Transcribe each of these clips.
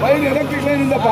Line electric line ಇಂದಪ್ಪ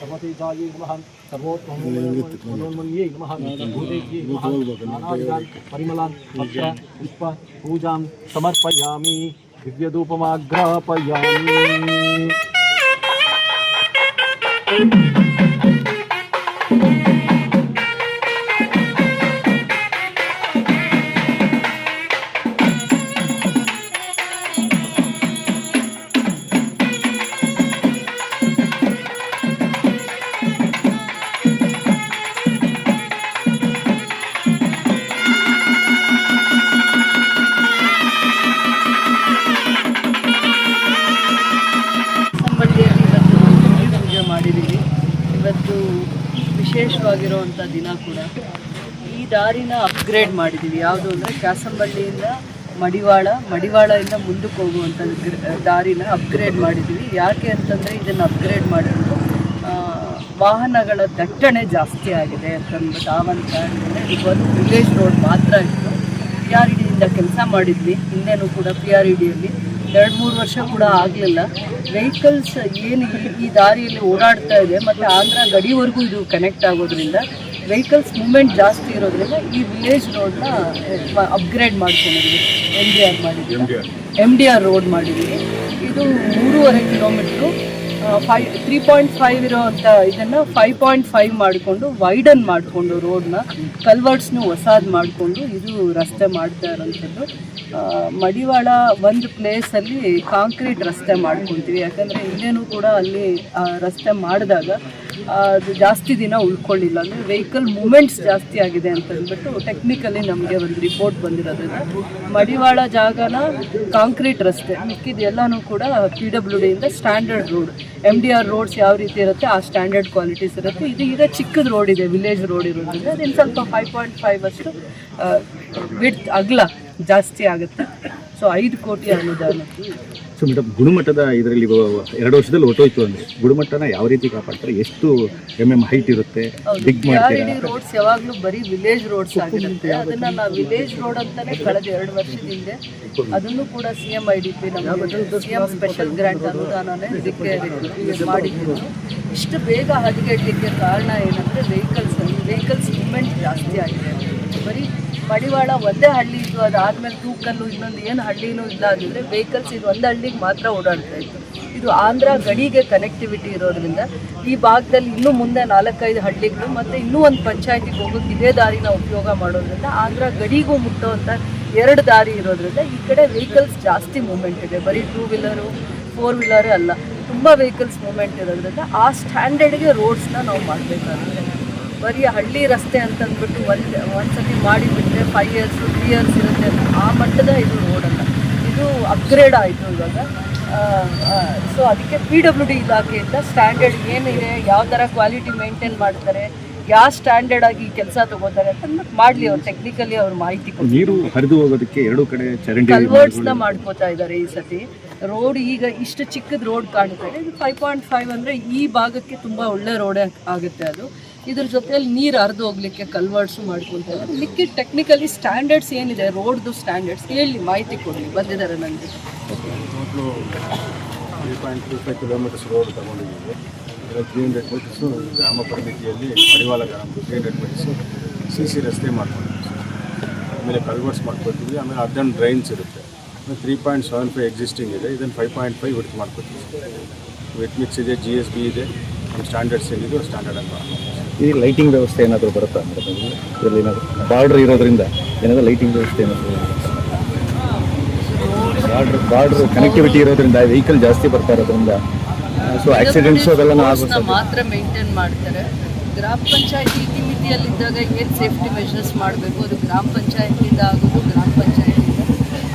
सर्वतेजायै नमः सर्वोत्तमोन्मन्ये नमः भूतेज्ये नमः परिमलान् पत्र पुष्प पूजां समर्पयामि दिव्यधूपमाग्रापयामि ಇವತ್ತು ವಿಶೇಷವಾಗಿರುವಂಥ ದಿನ ಕೂಡ. ಈ ದಾರಿನ ಅಪ್ಗ್ರೇಡ್ ಮಾಡಿದ್ದೀವಿ. ಯಾವುದು ಅಂದರೆ ಕ್ಯಾಸಂಬಳ್ಳಿಯಿಂದ ಮಡಿವಾಳದಿಂದ ಮುಂದಕ್ಕೆ ಹೋಗುವಂಥ ದಾರಿನ ಅಪ್ಗ್ರೇಡ್ ಮಾಡಿದ್ದೀವಿ. ಯಾಕೆ ಅಂತಂದರೆ ಇದನ್ನು ಅಪ್ಗ್ರೇಡ್ ಮಾಡಿರೋದು ವಾಹನಗಳ ದಟ್ಟಣೆ ಜಾಸ್ತಿ ಆಗಿದೆ ಅಂತಂದ್ಬಿಟ್ಟು ಆ ಒಂದು ಕಾರಣದಿಂದ ಈಗ ಒಂದು ವಿಲೇಜ್ ರೋಡ್ ಮಾತ್ರ ಇತ್ತು. PRED ಕೆಲಸ ಮಾಡಿದ್ವಿ ಹಿಂದೆನೂ ಕೂಡ. PREDಯಲ್ಲಿ 2-3 ವರ್ಷ ಕೂಡ ಆಗಲಿಲ್ಲ. ವೆಹಿಕಲ್ಸ್ ಏನು ಈ ದಾರಿಯಲ್ಲಿ ಓಡಾಡ್ತಾ ಇದೆ ಮತ್ತು ಆಂಧ್ರ ಗಡಿವರೆಗೂ ಇದು ಕನೆಕ್ಟ್ ಆಗೋದ್ರಿಂದ ವೆಹಿಕಲ್ಸ್ ಮೂವ್ಮೆಂಟ್ ಜಾಸ್ತಿ ಇರೋದ್ರಿಂದ ಈ ವಿಲೇಜ್ ರೋಡ್ನ ಅಪ್ಗ್ರೇಡ್ ಮಾಡ್ಕೊಂಡಿದ್ವಿ. MDR ರೋಡ್ ಮಾಡಿದ್ವಿ. ಇದು 3.5 ಕಿಲೋಮೀಟ್ರು 3.5 ಇರೋವಂಥ ಇದನ್ನು 5.5 ಮಾಡಿಕೊಂಡು ವೈಡನ್ ಮಾಡಿಕೊಂಡು ರೋಡ್ನ ಕಲ್ವರ್ಟ್ಸ್ನು ಹೊಸಾದು ಮಾಡಿಕೊಂಡು ಇದು ರಸ್ತೆ ಮಾಡ್ತಾ ಇರೋಂಥದ್ದು. ಮಡಿವಾಳ ಒಂದು ಪ್ಲೇಸಲ್ಲಿ ಕಾಂಕ್ರೀಟ್ ರಸ್ತೆ ಮಾಡ್ಕೊತೀವಿ. ಯಾಕಂದರೆ ಇನ್ನೇನು ಕೂಡ ಅಲ್ಲಿ ರಸ್ತೆ ಮಾಡಿದಾಗ ಅದು ಜಾಸ್ತಿ ದಿನ ಉಳ್ಕೊಳ್ಳಿಲ್ಲ. ಅಂದರೆ ವೆಹಿಕಲ್ ಮೂಮೆಂಟ್ಸ್ ಜಾಸ್ತಿ ಆಗಿದೆ ಅಂತಂದ್ಬಿಟ್ಟು ಟೆಕ್ನಿಕಲಿ ನಮಗೆ ಒಂದು ರಿಪೋರ್ಟ್ ಬಂದಿರೋದ್ರಿಂದ ಮಡಿವಾಳ ಜಾಗನ ಕಾಂಕ್ರೀಟ್ ರಸ್ತೆ ಮಿಕ್ಕಿದೆಲ್ಲನೂ ಕೂಡ PWDಯಿಂದ ಸ್ಟ್ಯಾಂಡರ್ಡ್ ರೋಡ್. MDR ರೋಡ್ಸ್ ಯಾವ ರೀತಿ ಇರುತ್ತೆ ಆ ಸ್ಟ್ಯಾಂಡರ್ಡ್ ಕ್ವಾಲಿಟೀಸ್ ಇರುತ್ತೆ. ಇದು ಈಗ ಚಿಕ್ಕದ ರೋಡ್ ಇದೆ, ವಿಲೇಜ್ ರೋಡ್ ಇರೋದ್ರಿಂದ ಅದಿನ್ನು ಸ್ವಲ್ಪ 5.5 ಅಷ್ಟು ವಿಡ್ತ್ ಅಗಲ ಜಾಸ್ತಿ ಆಗುತ್ತೆ. ಸೊ 5 ಕೋಟಿ ಅನುದಾನ. ಸೊ ಮೇಡಮ್, ಗುಣಮಟ್ಟದ ಇದರಲ್ಲಿ 2 ವರ್ಷದಲ್ಲಿ ಹೊಟ್ಟೋಯ್ತು ಅಂದರೆ ಗುಣಮಟ್ಟನ ಯಾವ ರೀತಿ ಕಾಪಾಡ್ತಾರೆ? ಎಷ್ಟು mm ಹೈಟ್ ಇರುತ್ತೆ? PRED ರೋಡ್ಸ್ ಯಾವಾಗಲೂ ಬರೀ ವಿಲೇಜ್ ರೋಡ್ಸ್ ಆಗಿರುತ್ತೆ. ಅದನ್ನು ನಾವು ವಿಲೇಜ್ ರೋಡ್ ಅಂತಲೇ ಕಳೆದ 2 ವರ್ಷದ ಹಿಂದೆ ಅದನ್ನು ಕೂಡ CM IDP ನಮಗೆ CM ಸ್ಪೆಷಲ್ ಗ್ರ್ಯಾಂಟ್ ಅನುದಾನನೇ ಇದಕ್ಕೆ ಮಾಡಿದ್ರು. ಇಷ್ಟು ಬೇಗ ಹದಗೆಡಲಿಕ್ಕೆ ಕಾರಣ ಏನಂದರೆ ವೆಹಿಕಲ್ಸ್ ಮೂವ್ಮೆಂಟ್ ಜಾಸ್ತಿ ಆಗಿದೆ. ಬರೀ ಮಡಿವಾಳ ಒಂದೇ ಹಳ್ಳಿ ಇದ್ದು ಅದಾದಮೇಲೆ ತೂಕಲ್ಲು ಇನ್ನೊಂದು ಏನು ಹಳ್ಳಿನೂ ಇಲ್ಲ ಆಗಿದ್ರೆ ವೆಹಿಕಲ್ಸ್ ಇದು ಒಂದು ಹಳ್ಳಿಗೆ ಮಾತ್ರ ಓಡಾಡ್ತಾ ಇತ್ತು. ಇದು ಆಂಧ್ರ ಗಡಿಗೆ ಕನೆಕ್ಟಿವಿಟಿ ಇರೋದ್ರಿಂದ ಈ ಭಾಗದಲ್ಲಿ ಇನ್ನೂ ಮುಂದೆ 4-5 ಹಳ್ಳಿಗಳು ಮತ್ತು ಇನ್ನೂ ಒಂದು ಪಂಚಾಯತಿಗೆ ಹೋಗೋಕ್ಕೆ ಇದೇ ದಾರಿನ ಉಪಯೋಗ ಮಾಡೋದ್ರಿಂದ ಆಂಧ್ರ ಗಡಿಗೂ ಮುಟ್ಟುವಂಥ 2 ದಾರಿ ಇರೋದ್ರಿಂದ ಈ ಕಡೆ ವೆಹಿಕಲ್ಸ್ ಜಾಸ್ತಿ ಮೂವ್ಮೆಂಟ್ ಇದೆ. ಬರೀ 2 ವೀಲರು 4 ವೀಲರೇ ಅಲ್ಲ, ತುಂಬ ವೆಹಿಕಲ್ಸ್ ಮೂವ್ಮೆಂಟ್ ಇರೋದ್ರಿಂದ ಆ ಸ್ಟ್ಯಾಂಡರ್ಡ್ಗೆ ರೋಡ್ಸ್ನ ನಾವು ಮಾಡಬೇಕಾಗುತ್ತೆ. ಬರೀ ಹಳ್ಳಿ ರಸ್ತೆ ಅಂತಂದ್ಬಿಟ್ಟು ಒಂದ್ಸತಿ ಮಾಡಿಬಿಟ್ರೆ 5 years 3 years ಇರುತ್ತೆ ಅಂತ ಆ ಮಟ್ಟದ ಇದು ರೋಡಲ್ಲ. ಇದು ಅಪ್ಗ್ರೇಡ್ ಆಯಿತು ಇವಾಗ. ಸೊ ಅದಕ್ಕೆ PWD ಇಲಾಖೆಯಿಂದ ಸ್ಟ್ಯಾಂಡರ್ಡ್ ಏನಿದೆ, ಯಾವ ಥರ ಕ್ವಾಲಿಟಿ ಮೇಂಟೈನ್ ಮಾಡ್ತಾರೆ, ಯಾವ ಸ್ಟ್ಯಾಂಡರ್ಡ್ ಆಗಿ ಕೆಲಸ ತಗೋತಾರೆ ಅಂತ ಮಾಡಲಿ. ಅವ್ರು ಟೆಕ್ನಿಕಲಿ ಅವ್ರು ಮಾಹಿತಿ ಕೊಡ್ತಾರೆ. ನೀರು ಹರಿದು ಹೋಗೋದಕ್ಕೆ 2 ಕಡೆ ಚರಂಡಿ ಕಲ್ವರ್ಟ್ಸ್ನ ಮಾಡ್ಕೋತಾ ಇದ್ದಾರೆ ಈ ಸತಿ. ರೋಡ್ ಈಗ ಇಷ್ಟು ಚಿಕ್ಕದ ರೋಡ್ ಕಾಣ್ತಾ ಇದೆ. ಇದು 5.5 ಅಂದರೆ ಈ ಭಾಗಕ್ಕೆ ತುಂಬ ಒಳ್ಳೆ ರೋಡೇ ಆಗುತ್ತೆ. ಅದು ಇದ್ರ ಜೊತೆಯಲ್ಲಿ ನೀರು ಹರಿದು ಹೋಗ್ಲಿಕ್ಕೆ ಕಲ್ವರ್ಟ್ಸು ಮಾಡ್ಕೊತಾ ಇದ್ದಾರೆ. ಲಿಕ್ಕಿಡ್ ಟೆಕ್ನಿಕಲಿ ಸ್ಟ್ಯಾಂಡರ್ಡ್ಸ್ ಏನಿದೆ ರೋಡ್ದು ಸ್ಟ್ಯಾಂಡರ್ಡ್ಸ್ ಹೇಳಿ ಮಾಹಿತಿ ಕೊಡಲಿ ಬಂದಿದ್ದಾರೆ ನನಗೆ. ಟೋಟ್ಲು 3.25 ಕಿಲೋಮೀಟರ್ಸ್ ರೋಡ್ ತಗೊಂಡಿದ್ದೀವಿ. 300 ಮೀಟರ್ಸು ಗ್ರಾಮ ಪರಿಮಿತಿಯಲ್ಲಿ ಮಡಿವಾಳ ಗ್ರಾಮ 300 ಮೀಟರ್ಸು CC ರಸ್ತೆ ಮಾಡ್ಕೊಂಡಿದ್ದೀವಿ. ಆಮೇಲೆ ಕಲ್ವರ್ಟ್ಸ್ ಮಾಡ್ಕೊತೀವಿ. ಆಮೇಲೆ ಅರ್ಧನ್ ಡ್ರೈನ್ಸ್ ಇರುತ್ತೆ. 3.75 ಎಕ್ಸಿಸ್ಟಿಂಗ್ ಇದೆ. ಇದನ್ನು 5.5 ವಿಡ್ತ್ ಮಾಡ್ಕೊತೀವಿ. ವೆಟ್ ಮಿಕ್ಸ್ ಇದೆ, GSB ಇದೆ, ನಮ್ಮ ಸ್ಟ್ಯಾಂಡರ್ಡ್ಸ್ ಏನಿದೆ ಸ್ಟ್ಯಾಂಡರ್ಡ್ ಅಂತ. ಈ ಲೈಟಿಂಗ್ ವ್ಯವಸ್ಥೆ ಏನಾದರೂ ಬರುತ್ತಾ ಇದರಲ್ಲಿ? ಏನಾದರೂ ಬಾರ್ಡ್ರ್ ಇರೋದ್ರಿಂದ ಏನಾದರೂ ಲೈಟಿಂಗ್ ವ್ಯವಸ್ಥೆ ಏನಾದರೂ? ಬಾರ್ಡ್ರ್ ಕನೆಕ್ಟಿವಿಟಿ ಇರೋದ್ರಿಂದ ವೆಹಿಕಲ್ ಜಾಸ್ತಿ ಬರ್ತಾ ಇರೋದ್ರಿಂದ ಸೊ ಆಕ್ಸಿಡೆಂಟ್ಸ್ ಅದೆಲ್ಲ ಮಾತ್ರ ಮೇಂಟೈನ್ ಮಾಡ್ತಾರೆ. ಗ್ರಾಮ ಪಂಚಾಯತಿ ಇತಿಮಿತಿ ಸಿಟಿಯಲ್ಲಿದ್ದಾಗ ಏನು ಸೇಫ್ಟಿ ಮೆಷರ್ಸ್ ಮಾಡಬೇಕು ಅದು ಗ್ರಾಮ ಪಂಚಾಯತಿಯಿಂದ ಆಗೋದು ಗ್ರಾಮ ಪಂಚಾಯತಿಯಿಂದ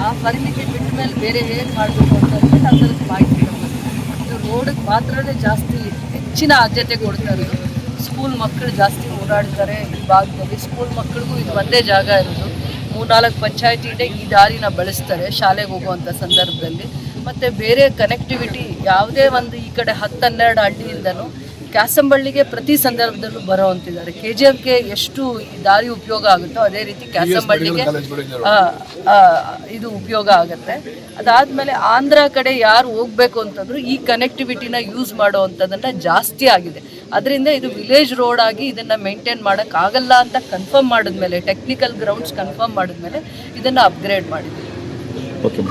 ಆ ಪರಿಮಿತಿ ಬಿಟ್ಟ ಮೇಲೆ ಬೇರೆ ಹೇಗೆ ಮಾಡಬೇಕು ಅಂತ ಅಂದ್ಬಿಟ್ಟು ಅದರದ್ದು ಮಾಹಿತಿ ಕೊಡ್ಬೇಕು. ಇದು ರೋಡಿಗೆ ಮಾತ್ರನೇ ಜಾಸ್ತಿ ಹೆಚ್ಚಿನ ಆದ್ಯತೆ ಕೊಡ್ತಾ ಇರೋದು. ಸ್ಕೂಲ್ ಮಕ್ಕಳು ಜಾಸ್ತಿ ಓಡಾಡ್ತಾರೆ ಈ ಭಾಗದಲ್ಲಿ. ಸ್ಕೂಲ್ ಮಕ್ಕಳಿಗೂ ಇದು ಒಂದೇ ಜಾಗ ಇರೋದು. 3-4 ಪಂಚಾಯತಿಯಿಂದ ಈ ದಾರಿನ ಬಳಸ್ತಾರೆ ಶಾಲೆಗೆ ಹೋಗುವಂಥ ಸಂದರ್ಭದಲ್ಲಿ. ಮತ್ತು ಬೇರೆ ಕನೆಕ್ಟಿವಿಟಿ ಯಾವುದೇ ಒಂದು ಈ ಕಡೆ 10-12 ಹಳ್ಳಿಯಿಂದನೂ ಕ್ಯಾಸಂಬಳ್ಳಿಗೆ ಪ್ರತಿ ಸಂದರ್ಭದಲ್ಲೂ ಬರೋವಂತಿದ್ದಾರೆ. KGFಗೆ ಎಷ್ಟು ಈ ದಾರಿ ಉಪಯೋಗ ಆಗುತ್ತೋ ಅದೇ ರೀತಿ ಕ್ಯಾಸಂಬಳ್ಳಿಗೆ ಇದು ಉಪಯೋಗ ಆಗುತ್ತೆ. ಅದಾದಮೇಲೆ ಆಂಧ್ರ ಕಡೆ ಯಾರು ಹೋಗಬೇಕು ಅಂತಂದ್ರೂ ಈ ಕನೆಕ್ಟಿವಿಟಿನ ಯೂಸ್ ಮಾಡೋವಂಥದ್ದನ್ನು ಜಾಸ್ತಿ ಆಗಿದೆ. ಅದರಿಂದ ಇದು ವಿಲೇಜ್ ರೋಡ್ ಆಗಿ ಇದನ್ನು ಮೇಂಟೈನ್ ಮಾಡೋಕ್ಕಾಗಲ್ಲ ಅಂತ ಕನ್ಫರ್ಮ್ ಮಾಡಿದ್ಮೇಲೆ, ಟೆಕ್ನಿಕಲ್ ಗ್ರೌಂಡ್ಸ್ ಕನ್ಫರ್ಮ್ ಮಾಡಿದ್ಮೇಲೆ ಇದನ್ನು ಅಪ್ಗ್ರೇಡ್ ಮಾಡಿದ್ವಿ. ಓಕೆ.